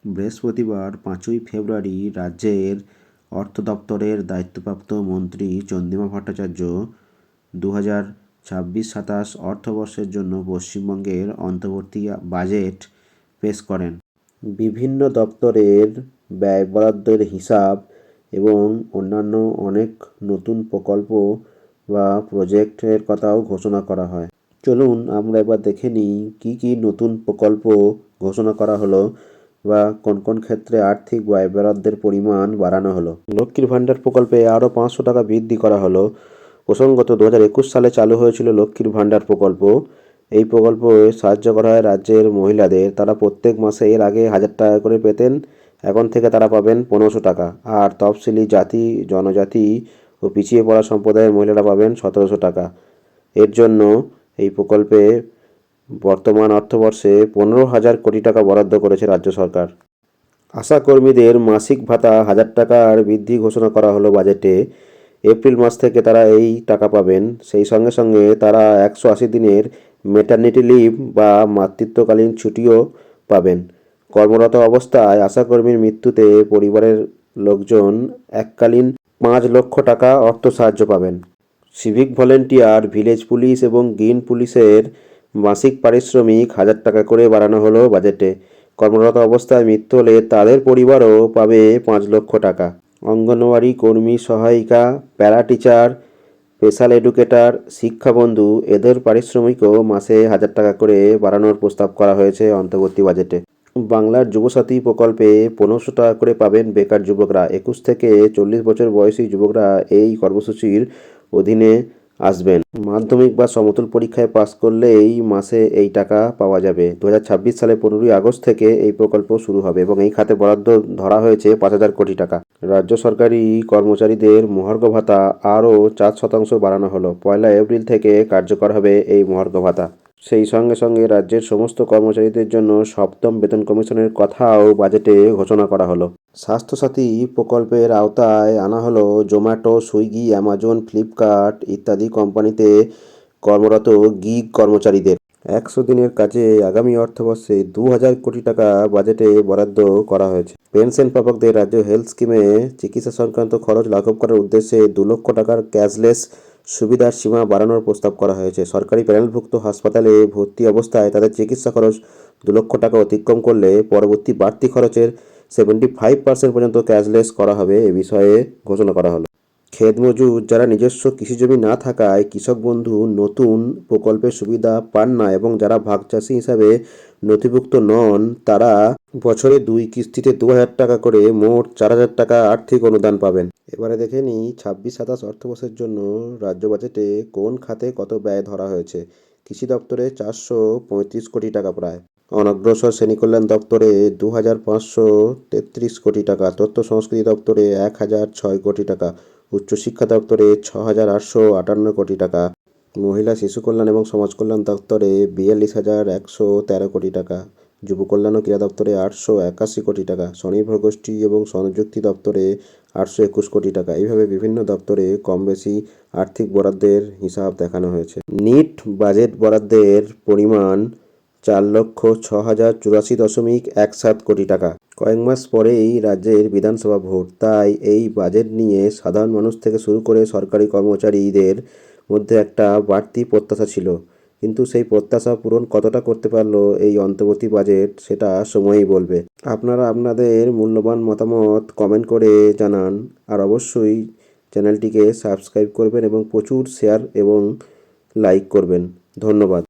বৃহস্পতিবার ৫ই ফেব্রুয়ারি রাজ্যের অর্থ দপ্তরের দায়িত্বপ্রাপ্ত মন্ত্রী চন্দ্রিমা ভট্টাচার্য ২০২৬-২৭ অর্থবর্ষের জন্য পশ্চিমবঙ্গের অন্তর্বর্তী বাজেট পেশ করেন। বিভিন্ন দপ্তরের ব্যয় বরাদ্দের হিসাব এবং অন্যান্য অনেক নতুন প্রকল্প বা প্রজেক্টের কথাও ঘোষণা করা হয়। চলুন আমরা এবার দেখে নিই কী কী নতুন প্রকল্প ঘোষণা করা হলো বা কোন কোন ক্ষেত্রে আর্থিক ব্যয় বরাদ্দের পরিমাণ বাড়ানো হলো। লক্ষ্মীর ভাণ্ডার প্রকল্পে আরও ৫০০ টাকা বৃদ্ধি করা হলো। প্রসঙ্গত ২০২১ সালে চালু হয়েছিল লক্ষ্মীর ভাণ্ডার প্রকল্প। এই প্রকল্পে সাহায্য করা হয় রাজ্যের মহিলাদের। তারা প্রত্যেক মাসে এর আগে ১,০০০ টাকা করে পেতেন, এখন থেকে তারা পাবেন ১৫০০ টাকা। আর তফসিলি জাতি, জনজাতি ও পিছিয়ে পড়া সম্প্রদায়ের মহিলারা পাবেন ১৭০০ টাকা। এর জন্য এই প্রকল্পে বর্তমান অর্থবর্ষে ১৫,০০০ কোটি টাকা বরাদ্দ করেছে রাজ্য সরকার। আশা কর্মীদের মাসিক ভাতা ১,০০০ টাকার বৃদ্ধি ঘোষণা করা হলো বাজেটে। এপ্রিল মাস থেকে তারা এই টাকা পাবেন। সেই সঙ্গে সঙ্গে তারা ১৮০ দিনের ম্যাটারনিটি লিভ বা মাতৃত্বকালীন ছুটিও পাবেন। কর্মরত অবস্থায় আশাকর্মীর মৃত্যুতে পরিবারের লোকজন এককালীন ৫ লক্ষ টাকা অর্থ সাহায্য পাবেন। সিভিক ভলেন্টিয়ার, ভিলেজ পুলিশ এবং গ্রিন পুলিশের মাসিক পারিশ্রমিক ১,০০০ টাকা করে বাড়ানো হলো বাজেটে। কর্মরত অবস্থায় মৃত্যু হলে তাদের পরিবারও পাবে ৫ লক্ষ টাকা। অঙ্গনওয়াড়ি কর্মী, সহায়িকা, প্যারা টিচার, স্পেশাল এডুকেটর, শিক্ষাবন্ধু এদের পারিশ্রমিকও মাসে ১,০০০ টাকা করে বাড়ানোর প্রস্তাব করা হয়েছে অন্তর্বর্তী বাজেটে। বাংলার যুবসাথী প্রকল্পে ১৫০০ টাকা করে পাবেন বেকার যুবকরা। ২১ থেকে ৪০ বছর বয়সী যুবকরা এই কর্মসূচির অধীনে আসবেন। মাধ্যমিক বা সমতুল পরীক্ষায় পাস করলেই মাসে এই টাকা পাওয়া যাবে। ২০২৬ সালে ১৫ই আগস্ট থেকে এই প্রকল্প শুরু হবে এবং এই খাতে বরাদ্দ ধরা হয়েছে ৫,০০০ কোটি টাকা। রাজ্য সরকারি কর্মচারীদের মহার্ঘ ভাতা আরও ৪% বাড়ানো হলো। ১লা এপ্রিল থেকে কার্যকর হবে এই মহার্ঘ ভাতা। সেই সঙ্গে সঙ্গে রাজ্যের সমস্ত কর্মচারীদের জন্য ৭ম বেতন কমিশনের কথাও বাজেটে ঘোষণা করা হলো। স্বাস্থ্যসাথী প্রকল্পের আওতায় আনা হলো জোম্যাটো, সুইগি, অ্যামাজন, ফ্লিপকার্ট ইত্যাদি কোম্পানিতে কর্মরত গিগ কর্মচারীদের ১০০ দিনের কাজে আগামী অর্থবর্ষে ২,০০০ কোটি টাকা বাজেটে বরাদ্দ করা হয়েছে। পেনশন প্রাপকদের রাজ্য হেলথ স্কিমে চিকিৎসা সংক্রান্ত খরচ লাঘব করার উদ্দেশ্যে ২ লক্ষ টাকার ক্যাশলেস সুবিধার সীমা বাড়ানোর প্রস্তাব করা হয়েছে। সরকারি প্যানেলভুক্ত হাসপাতালে ভর্তি অবস্থায় তাদের চিকিৎসা খরচ ২ লক্ষ টাকা অতিক্রম করলে পরবর্তী বাড়তি খরচের 75% পর্যন্ত ক্যাশলেস করা হবে, এ বিষয়ে ঘোষণা করা হলো। ক্ষেত মজুর যারা নিজস্ব কৃষিজমি না থাকায় কৃষক বন্ধু নতুন প্রকল্পের সুবিধা পান না এবং যারা ভাগ চাষি হিসাবে নথিভুক্ত নন, তারা বছরে ২ কিস্তিতে ২,০০০ টাকা করে মোট ৪,০০০ টাকা আর্থিক অনুদান পাবেন। এবারে দেখে নিই ২৬-২৭ অর্থবর্ষের জন্য রাজ্য বাজেটে কোন খাতে কত ব্যয় ধরা হয়েছে। কৃষি দপ্তরে ৪৩৫ কোটি টাকা প্রায়। অনগ্রসর শ্রেণী কল্যাণ দপ্তরে ২,৫৩৩ কোটি টাকা। তথ্য সংস্কৃতি দপ্তরে ১,০০৬ কোটি টাকা। উচ্চশিক্ষা দপ্তরে ৬,৮৫৮ কোটি টাকা। মহিলা শিশু কল্যাণ এবং সমাজ কল্যাণ দপ্তরে ৪২,১১৩ কোটি টাকা। যুব কল্যাণ ও ক্রীড়া দপ্তরে ৮৮১ কোটি টাকা। স্বনির্ভর গোষ্ঠী এবং স্বনিযুক্তি দপ্তরে ৮২১ কোটি টাকা। এইভাবে বিভিন্ন দপ্তরে কম বেশি আর্থিক বরাদ্দের হিসাব দেখানো হয়েছে। নিট বাজেট বরাদ্দের পরিমাণ ৪,০৬,০৮৪.১৭ কোটি টাকা। কয়েক মাস পরেই রাজ্যের বিধানসভা ভোট, তাই এই বাজেট নিয়ে সাধারণ মানুষ থেকে শুরু করে সরকারি কর্মচারীদের মধ্যে একটা বাড়তি প্রত্যাশা ছিল, কিন্তু সেই প্রত্যাশা পূরণ কতটা করতে পারলো এই অন্তর্বর্তী বাজেট সেটা সময়ই বলবে। আপনারা আপনাদের মূল্যবান মতামত কমেন্ট করে জানান, আর অবশ্যই চ্যানেলটিকে সাবস্ক্রাইব করবেন এবং প্রচুর শেয়ার এবং লাইক করবেন। ধন্যবাদ।